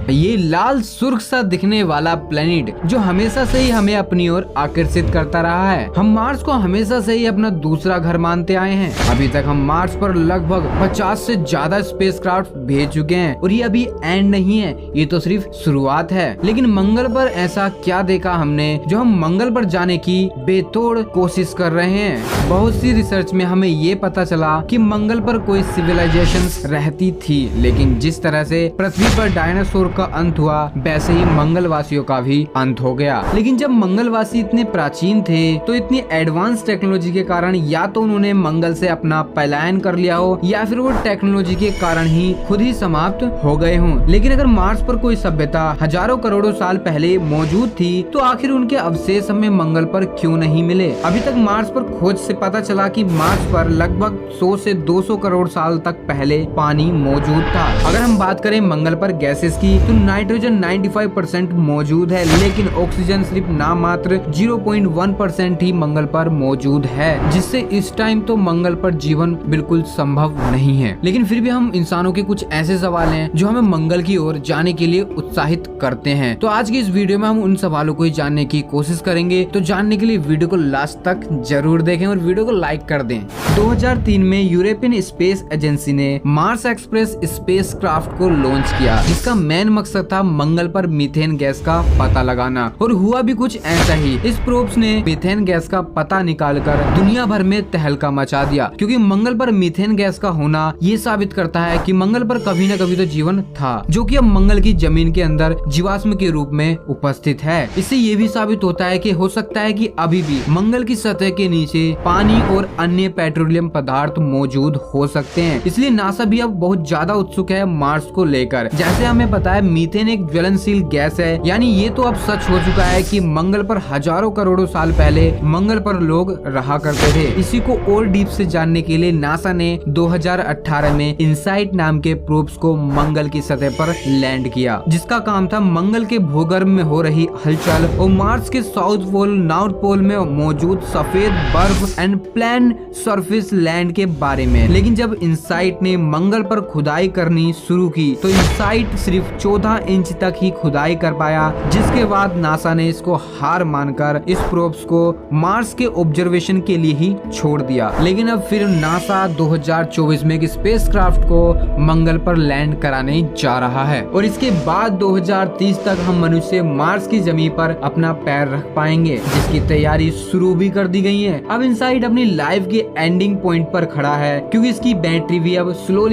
ये लाल सुर्ख सा दिखने वाला प्लेनेट जो हमेशा से ही हमें अपनी ओर आकर्षित करता रहा है। हम मार्स को हमेशा से ही अपना दूसरा घर मानते आए हैं। अभी तक हम मार्स पर लगभग 50 से ज्यादा स्पेसक्राफ्ट भेज चुके हैं और ये अभी एंड नहीं है, ये तो सिर्फ शुरुआत है। लेकिन मंगल पर ऐसा क्या देखा हमने जो हम मंगल पर जाने की बेतोड़ कोशिश कर रहे हैं। बहुत सी रिसर्च में हमें ये पता चला कि मंगल पर कोई सिविलाइजेशन रहती थी, लेकिन जिस तरह से पृथ्वी पर डायनासोर का अंत हुआ वैसे ही मंगलवासियों का भी अंत हो गया। लेकिन जब मंगलवासी इतने प्राचीन थे तो इतनी एडवांस टेक्नोलॉजी के कारण या तो उन्होंने मंगल से अपना पलायन कर लिया हो या फिर वो टेक्नोलॉजी के कारण ही खुद ही समाप्त हो गए हों। लेकिन अगर मार्स पर कोई सभ्यता हजारों करोड़ों साल पहले मौजूद थी तो आखिर उनके अवशेष हमें मंगल पर क्यों नहीं मिले। अभी तक मार्स पर खोज से पता चला कि मार्स पर लगभग 100 से 200 करोड़ साल तक पहले पानी मौजूद था। अगर हम बात करें मंगल पर गैसेस की तो नाइट्रोजन 95% मौजूद है, लेकिन ऑक्सीजन सिर्फ नाम मात्र 0.1% ही मंगल पर मौजूद है, जिससे इस टाइम तो मंगल पर जीवन बिल्कुल संभव नहीं है। लेकिन फिर भी हम इंसानों के कुछ ऐसे सवाल हैं जो हमें मंगल की ओर जाने के लिए उत्साहित करते हैं। तो आज की इस वीडियो में हम उन सवालों को ही जानने की कोशिश करेंगे। तो जानने के लिए वीडियो को लास्ट तक जरूर देखें और वीडियो को लाइक कर दें। 2003 में यूरोपियन स्पेस एजेंसी ने मार्स एक्सप्रेस स्पेसक्राफ्ट को लॉन्च किया, जिसका मेन मकसद था मंगल पर मीथेन गैस का पता लगाना, और हुआ भी कुछ ऐसा ही। इस प्रोब्स ने मीथेन गैस का पता निकालकर दुनिया भर में तहलका मचा दिया, क्योंकि मंगल पर मीथेन गैस का होना ये साबित करता है कि मंगल पर कभी न कभी तो जीवन था, जो कि अब मंगल की जमीन के अंदर जीवाश्म के रूप में उपस्थित है। इससे ये भी साबित होता है कि हो सकता है कि अभी भी मंगल की सतह के नीचे पानी और अन्य पेट्रोलियम पदार्थ मौजूद हो सकते हैं। इसलिए नासा भी अब बहुत ज्यादा उत्सुक है मार्स को लेकर। जैसे हमें पता है मीथेन एक ज्वलनशील गैस है, यानी ये तो अब सच हो चुका है कि मंगल पर हजारों करोड़ों साल पहले मंगल पर लोग रहा करते थे। इसी को और डीप से जानने के लिए नासा ने 2018 में इनसाइट नाम के प्रोब्स को मंगल की सतह पर लैंड किया, जिसका काम था मंगल के भूगर्भ में हो रही हलचल और मार्स के साउथ पोल नॉर्थ पोल में मौजूद सफेद बर्फ एंड प्लेन सरफेस लैंड के बारे में। लेकिन जब इनसाइट ने मंगल पर खुदाई करनी शुरू की तो इनसाइट सिर्फ 14 इंच तक ही खुदाई कर पाया, जिसके बाद नासा ने इसको हार मानकर इस प्रोब्स को मार्स के ऑब्जर्वेशन के लिए ही छोड़ दिया। लेकिन अब फिर नासा 2024 में एक स्पेसक्राफ्ट को मंगल पर लैंड कराने जा रहा है और इसके बाद 2030 तक हम मनुष्य मार्स की जमीन पर अपना पैर रख पाएंगे, जिसकी तैयारी शुरू भी कर दी गई है। अब इनसाइट अपनी लाइफ के एंडिंग पॉइंट पर खड़ा है, क्योंकि इसकी बैटरी भी अब स्लोली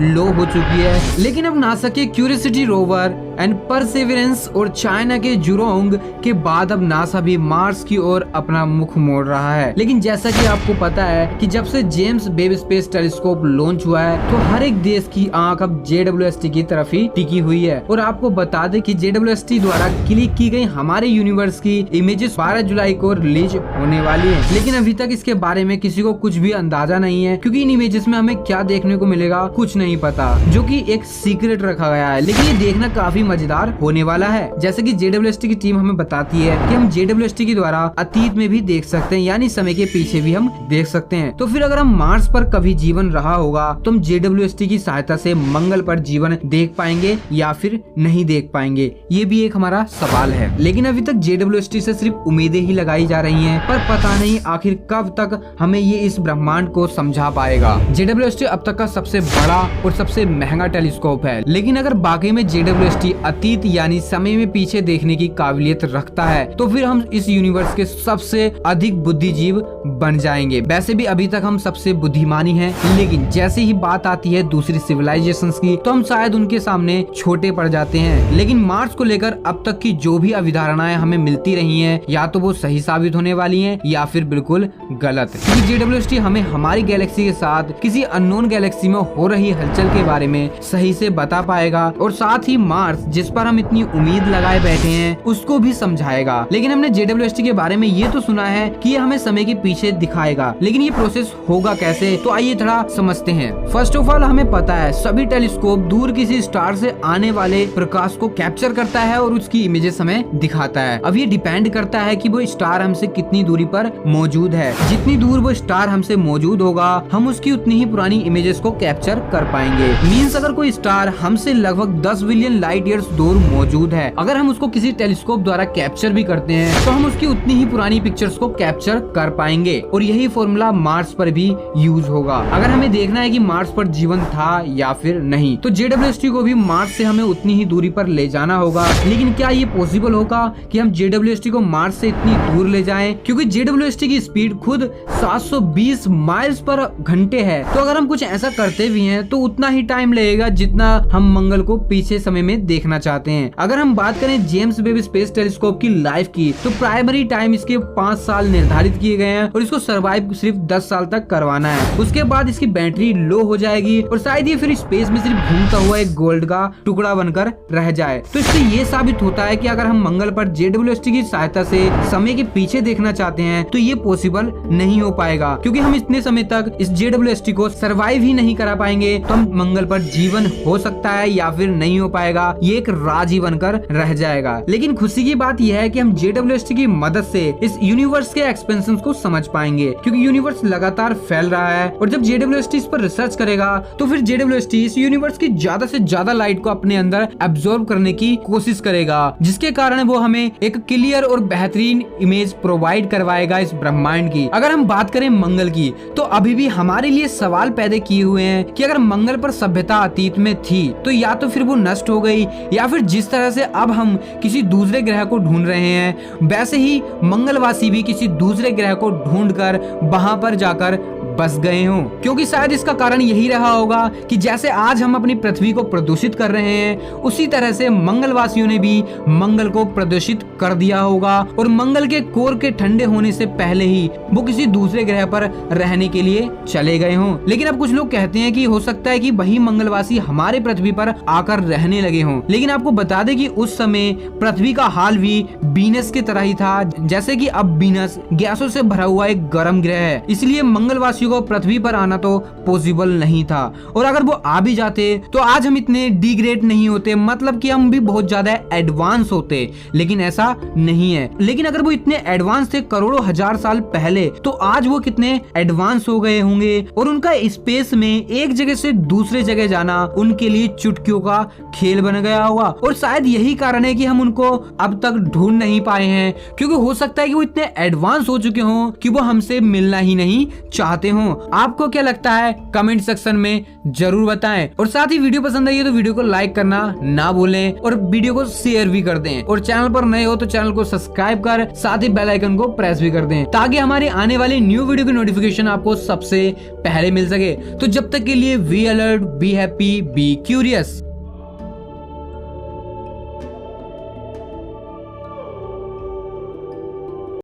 लो हो चुकी है। लेकिन अब नासा के क्यूरियोसिटी रोवर एंड परसेवरेंस और चाइना के जुरोंग के बाद अब नासा भी मार्स की ओर अपना मुख मोड़ रहा है। लेकिन जैसा कि आपको पता है कि जब से James Webb space telescope launch हुआ है तो हर एक देश की आंख अब JWST की तरफ ही टिकी हुई है। और आपको बता दें कि JWST द्वारा क्लिक की गई हमारे यूनिवर्स की इमेजेस 12 जुलाई को रिलीज होने वाली है। लेकिन अभी तक इसके बारे में किसी को कुछ भी अंदाजा नहीं है, क्योंकि इन इमेजेस में हमें क्या देखने को मिलेगा कुछ नहीं पता, जो कि एक सीक्रेट रखा गया है। लेकिन ये देखना काफी मजेदार होने वाला है। जैसे कि JWST की टीम हमें बताती है कि हम JWST के द्वारा अतीत में भी देख सकते हैं, यानी समय के पीछे भी हम देख सकते हैं। तो फिर अगर हम मार्स पर कभी जीवन रहा होगा तो हम JWST की सहायता से मंगल पर जीवन देख पाएंगे या फिर नहीं देख पाएंगे, ये भी एक हमारा सवाल है। लेकिन अभी तक JWST से सिर्फ उम्मीदें ही लगाई जा रही हैं, पर पता नहीं आखिर कब तक हमें ये इस ब्रह्मांड को समझा पाएगा। JWST अब तक का सबसे बड़ा और सबसे महंगा टेलीस्कोप है, लेकिन अगर बाकी में JWST अतीत यानी समय में पीछे देखने की काबिलियत रखता है तो फिर हम इस यूनिवर्स के सबसे अधिक बुद्धिजीव बन जाएंगे। वैसे भी अभी तक हम सबसे बुद्धिमानी हैं, लेकिन जैसे ही बात आती है दूसरी सिविलाइजेशंस की तो हम शायद उनके सामने छोटे पड़ जाते हैं। लेकिन मार्स को लेकर अब तक की जो भी अवधारणाएं हमें मिलती रही हैं, या तो वो सही साबित होने वाली हैं या फिर बिल्कुल गलत, क्योंकि JWST हमें हमारी गैलेक्सी के साथ किसी अननोन गैलेक्सी में हो रही हलचल के बारे में सही से बता पाएगा, और साथ ही मार्स जिस पर हम इतनी उम्मीद लगाए बैठे हैं उसको भी समझाएगा। लेकिन हमने JWST के बारे में ये तो सुना है कि ये हमें समय के पीछे दिखाएगा, लेकिन ये प्रोसेस होगा कैसे, तो आइए थोड़ा समझते हैं। फर्स्ट ऑफ ऑल हमें पता है सभी टेलीस्कोप दूर किसी स्टार से आने वाले प्रकाश को कैप्चर करता है और उसकी इमेजेस हमें दिखाता है। अब ये डिपेंड करता है कि वो स्टार हमसे कितनी दूरी पर मौजूद है। जितनी दूर वो स्टार हमसे मौजूद होगा हम उसकी उतनी ही पुरानी इमेजेस को कैप्चर कर पाएंगे। मींस अगर कोई स्टार हमसे लगभग 10 बिलियन लाइट ईयर्स दूर मौजूद है। अगर हम उसको किसी टेलीस्कोप द्वारा कैप्चर भी करते हैं तो हम उसकी उतनी ही पुरानी पिक्चर्स को कैप्चर कर पाएंगे और यही फॉर्मूला मार्स पर भी यूज होगा। अगर हमें देखना है कि मार्स पर जीवन था या फिर नहीं, तो JWST को भी मार्स से हमें उतनी ही दूरी पर ले जाना होगा। लेकिन क्या ये पॉसिबल होगा कि हम JWST को मार्स से इतनी दूर ले जाएं? क्योंकि JWST की स्पीड खुद 720 माइल्स पर घंटे है। तो अगर हम कुछ ऐसा करते भी हैं तो उतना ही टाइम लगेगा जितना हम मंगल को पीछे समय में देखना चाहते हैं। अगर हम बात करें जेम्स वेब स्पेस टेलीस्कोप की लाइफ की, तो प्राइमरी टाइम इसके 5 साल निर्धारित किए गए हैं और इसको सर्वाइव सिर्फ 10 साल तक करवाना है। उसके बाद इसकी बैटरी लो हो जाएगी और शायद ये फिर स्पेस में सिर्फ घूमता हुआ एक गोल्ड का टुकड़ा बनकर रह जाए। तो इससे ये साबित होता है कि अगर हम मंगल पर JWST की सहायता से समय के पीछे देखना चाहते हैं तो ये पॉसिबल नहीं हो पाएगा, क्योंकि हम इतने समय तक इस JWST को सर्वाइव ही नहीं करा पाएंगे। तो हम मंगल पर जीवन हो सकता है या फिर नहीं हो पाएगा, ये एक राज ही बनकर रह जाएगा। लेकिन खुशी की बात यह है कि हम JWST की मदद से इस यूनिवर्स के एक्सपेंशन को समझ पाएंगे, क्योंकि यूनिवर्स लगातार फैल रहा है और जब JWST इस पर रिसर्च करेगा तो फिर JWST इस यूनिवर्स की ज्यादा से ज्यादा लाइट को अपने अंदर एब्जॉर्ब करने की कोशिश करेगा, जिसके कारण वो हमें एक क्लियर और बेहतरीन इमेज प्रोवाइड करवाएगा इस ब्रह्मांड की। अगर हम बात करें मंगल की, तो अभी भी हमारे लिए सवाल पैदा किए हुए हैं कि अगर मंगल पर सभ्यता अतीत में थी तो या तो फिर वो नष्ट हो गई, या फिर जिस तरह से अब हम किसी दूसरे ग्रह को ढूंढ रहे हैं वैसे ही मंगलवासी भी किसी दूसरे ग्रह को ढूंढकर वहां पर जाकर बस गए हों। क्योंकि शायद इसका कारण यही रहा होगा कि जैसे आज हम अपनी पृथ्वी को प्रदूषित कर रहे हैं, उसी तरह से मंगलवासियों ने भी मंगल को प्रदूषित कर दिया होगा और मंगल के कोर के ठंडे होने से पहले ही वो किसी दूसरे ग्रह पर रहने के लिए चले गए हों। लेकिन अब कुछ लोग कहते हैं कि हो सकता है कि वही मंगलवासी हमारे पृथ्वी पर आकर रहने लगे हों। लेकिन आपको बता दें कि उस समय पृथ्वी का हाल भी वीनस की तरह ही था, जैसे कि अब वीनस गैसों से भरा हुआ एक गर्म ग्रह है, इसलिए मंगलवासियों को पृथ्वी पर आना तो पॉसिबल नहीं था। और अगर वो आ भी जाते तो आज हम इतने डिग्रेड नहीं होते, मतलब कि हम भी बहुत ज्यादा एडवांस होते, लेकिन ऐसा नहीं है। लेकिन अगर वो इतने एडवांस थे करोड़ों हजार साल पहले, तो आज वो कितने एडवांस हो गए होंगे और उनका स्पेस में एक जगह से दूसरे जगह जाना उनके लिए चुटकियों का खेल बन गया होगा। और शायद यही कारण है कि हम उनको अब तक ढूंढ नहीं पाए हैं, क्योंकि हो सकता है कि वो इतने एडवांस हो चुके हों कि वो हमसे मिलना ही नहीं चाहते हों। आपको क्या लगता है कमेंट सेक्शन में जरूर बताएं। और साथ ही वीडियो पसंद आई है तो वीडियो को लाइक करना ना भूलें और वीडियो को शेयर भी कर दें। और चैनल पर नए हो तो चैनल को सब्सक्राइब कर साथ ही बेल आइकन को प्रेस भी कर दें, ताकि हमारी आने वाली न्यू वीडियो की नोटिफिकेशन आपको सबसे पहले मिल सके। तो जब तक के लिए be alert, be happy, be curious.